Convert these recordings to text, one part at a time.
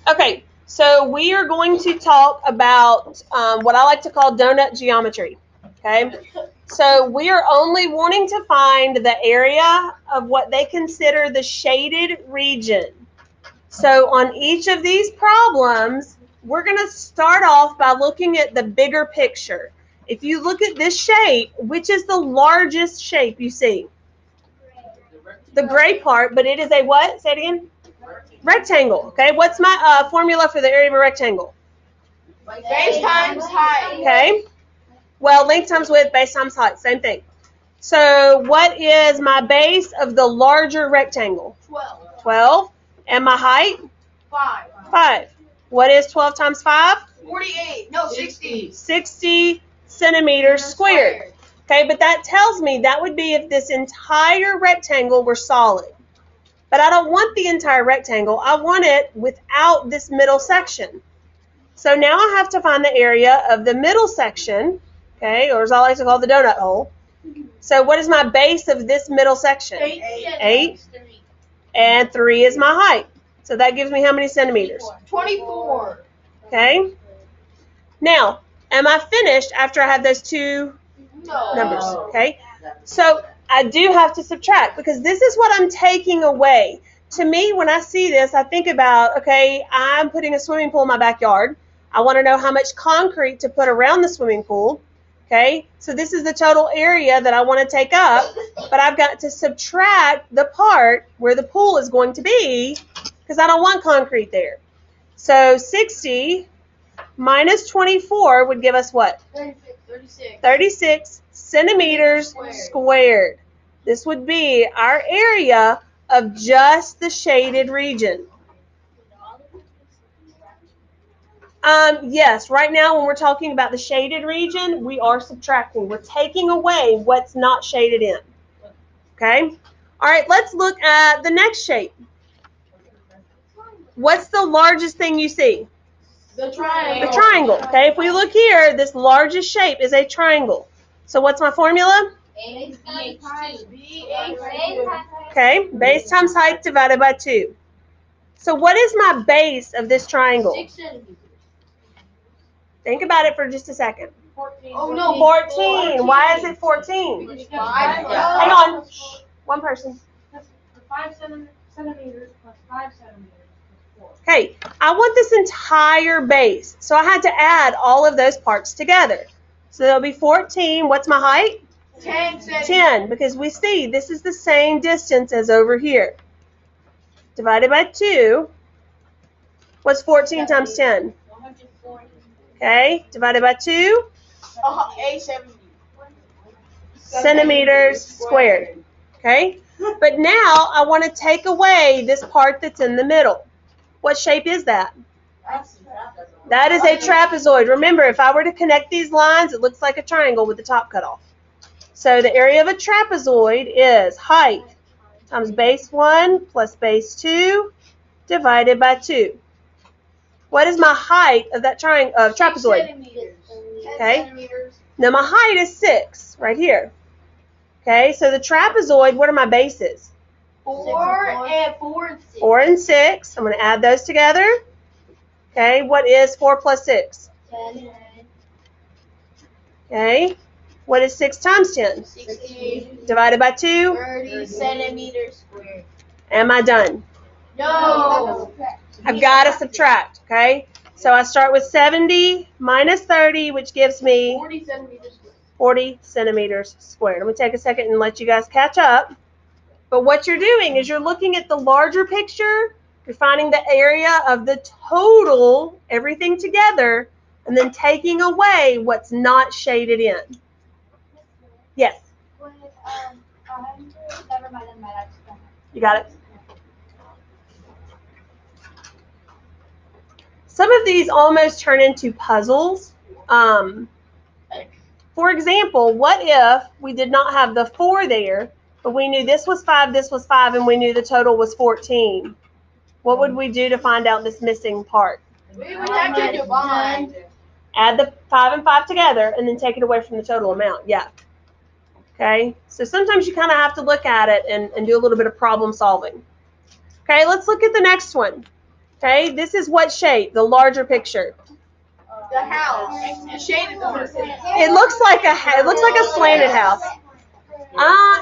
Okay, so we are going to talk about what I like to call donut geometry. Okay, so we are only wanting to find the area of what they consider the shaded region. So on each of these problems, we're going to start off by looking at the bigger picture. If you look at this shape, which is the largest shape you see? The gray part, but it is a what? Say it again. Rectangle. Okay, what's my formula for the area of a rectangle? Base times height. Okay, well, length times width, base times height, same thing. So what is my base of the larger rectangle? 12. 12. And my height? 5. 5. What is 12 times 5? 48. No, 60. 60 centimeters squared. Okay, but that tells me that would be if this entire rectangle were solid. But I don't want the entire rectangle. I want it without this middle section. So now I have to find the area of the middle section, okay, or as I like to call the donut hole. So what is my base of this middle section? 8. And 3 is my height. So that gives me how many centimeters? 24. Okay. Now, am I finished after I have those two numbers? Okay. So I do have to subtract because this is what I'm taking away. To me, when I see this, I think about, okay, I'm putting a swimming pool in my backyard. I want to know how much concrete to put around the swimming pool. Okay, so this is the total area that I want to take up, but I've got to subtract the part where the pool is going to be because I don't want concrete there. So 60 minus 24 would give us what? 36. 36 centimeters squared. This would be our area of just the shaded region. Yes, right now when we're talking about the shaded region, we are subtracting. We're taking away what's not shaded in. Okay? All right, let's look at the next shape. What's the largest thing you see? The triangle. The triangle. Okay, if we look here, this largest shape is a triangle. So what's my formula? Okay, base times height divided by 2. So what is my base of this triangle? 6 centimeters. Think about it for just a second. 14. Oh no, 14. Why is it 14? Hang on. One person. 5 centimeters plus 5 centimeters plus 4. Okay, I want this entire base. So I had to add all of those parts together. So there'll be 14. What's my height? 10 centimeters. 10, because we see this is the same distance as over here. Divided by 2. What's 14 times 10? 140. Okay, divided by 2. 8 Centimeters squared. Okay, but now I want to take away this part that's in the middle. What shape is that? That is a trapezoid. Remember, if I were to connect these lines, it looks like a triangle with the top cut off. So the area of a trapezoid is height times base 1 plus base 2 divided by 2. What is my height of that trapezoid? Okay. Now my height is 6 right here. Okay, so the trapezoid, what are my bases? 4 and 4 and 6. 4 and 6. I'm going to add those together. Okay, what is 4 plus 6? 10. Okay, what is 6 times 10? 60. Divided by 2? 30 centimeters squared. Am I done? No. I've got to subtract, okay? So I start with 70 minus 30, which gives me 40 centimeters squared. 40 centimeters squared. I'm going to take a second and let you guys catch up. But what you're doing is you're looking at the larger picture, you're finding the area of the total, everything together, and then taking away what's not shaded in. Yes? You got it? Some of these almost turn into puzzles. For example, what if we did not have the 4 there, but we knew this was 5, and we knew the total was 14? What would we do to find out this missing part? We would have to divide. Add the 5 and 5 together and then take it away from the total amount. Yeah. Okay, so sometimes you kind of have to look at it and do a little bit of problem solving. Okay, let's look at the next one. Okay, this is what shape? The larger picture. The house. The shaded house. It looks like a slanted house.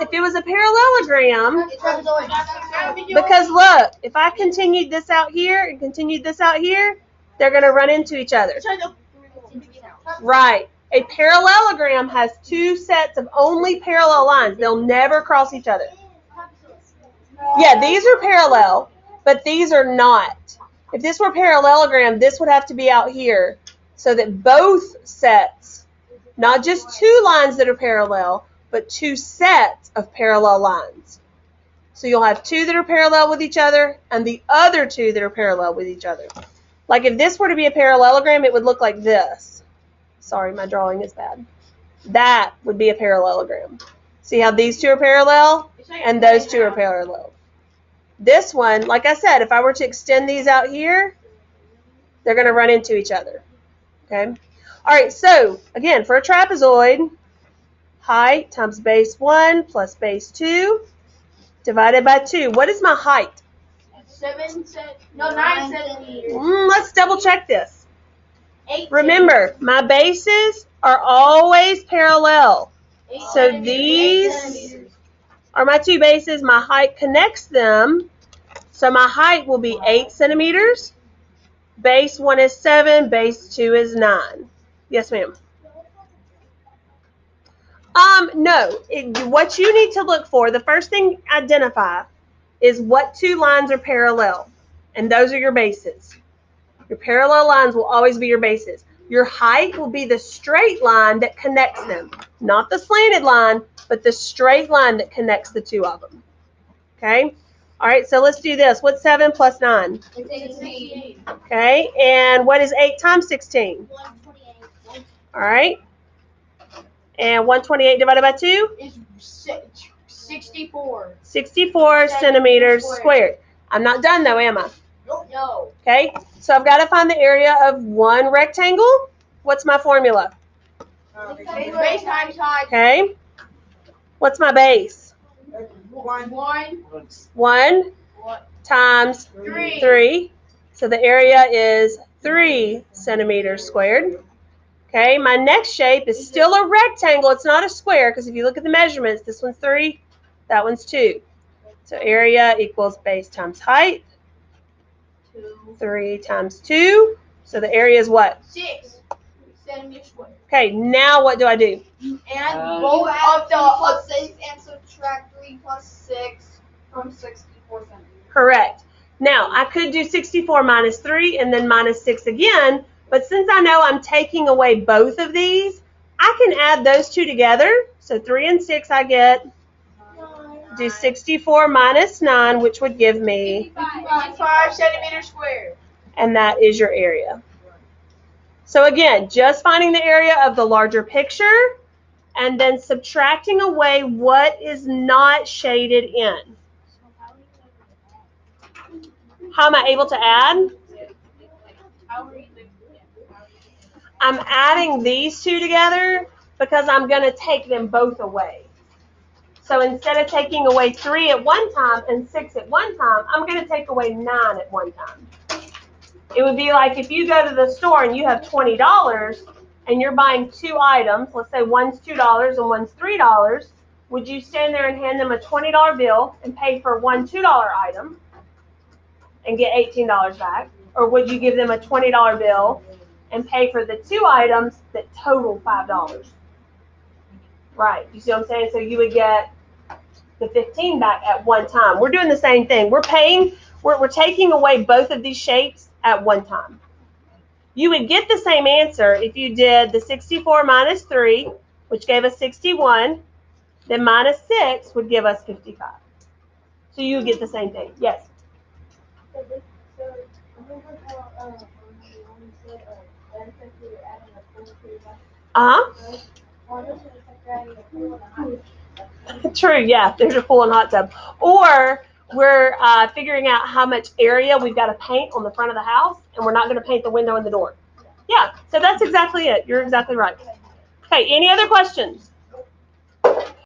If it was a parallelogram, because look, if I continued this out here and continued this out here, they're going to run into each other. Right. A parallelogram has two sets of only parallel lines. They'll never cross each other. Yeah, these are parallel, but these are not. If this were parallelogram, this would have to be out here so that both sets, not just two lines that are parallel, but two sets of parallel lines. So you'll have two that are parallel with each other and the other two that are parallel with each other. Like if this were to be a parallelogram, it would look like this. Sorry, my drawing is bad. That would be a parallelogram. See how these two are parallel and those two are parallel. This one, like I said, if I were to extend these out here, they're going to run into each other. Okay. All right. So again, for a trapezoid, height times base 1 plus base 2 divided by 2. What is my height? 9 centimeters. Let's double check this. Remember, my bases are always parallel. So these are my two bases. My height connects them. So my height will be 8 centimeters. Base 1 is 7. Base 2 is 9. Yes, ma'am. No. What you need to look for, the first thing identify is what two lines are parallel. And those are your bases. Your parallel lines will always be your bases. Your height will be the straight line that connects them. Not the slanted line, but the straight line that connects the two of them. Okay? All right, so let's do this. What's 7 plus 9? 16. Okay, and what is 8 times 16? 128. All right. And 128 divided by 2? Is 64. 64 centimeters squared. I'm not done though, am I? No. Okay, so I've got to find the area of one rectangle. What's my formula? Base times height. Okay. What's my base? 1 times 3. So the area is 3 centimeters squared. Okay, my next shape is still a rectangle. It's not a square because if you look at the measurements, this one's 3, that one's 2. So area equals base times height. 3 times 2. So the area is what? 6 centimeters squared. Okay, now what do I do? And both of the plus 6 and subtract 3 plus 6 from 64 centimeters. Correct. Now, I could do 64 minus 3 and then minus 6 again, but since I know I'm taking away both of these, I can add those two together. So 3 and 6 I get. Do 64 minus 9, which would give me 55 centimeters squared. and that is your area. So again, just finding the area of the larger picture and then subtracting away what is not shaded in. How am I able to add? I'm adding these two together because I'm going to take them both away. So instead of taking away 3 at one time and 6 at one time, I'm going to take away 9 at one time. It would be like if you go to the store and you have $20 and you're buying 2 items, let's say one's $2 and one's $3, would you stand there and hand them a $20 bill and pay for one $2 item and get $18 back? Or would you give them a $20 bill and pay for the 2 items that total $5? Right, you see what I'm saying? So you would get the 15 back at one time. We're doing the same thing. We're taking away both of these shapes at one time. You would get the same answer if you did the 64 minus 3, which gave us 61, then minus 6 would give us 55. So you would get the same thing. Yes? Uh-huh. True, yeah, there's your pool and hot tub. Or we're figuring out how much area we've got to paint on the front of the house, and we're not going to paint the window and the door. Yeah, so that's exactly it. You're exactly right. Okay, any other questions?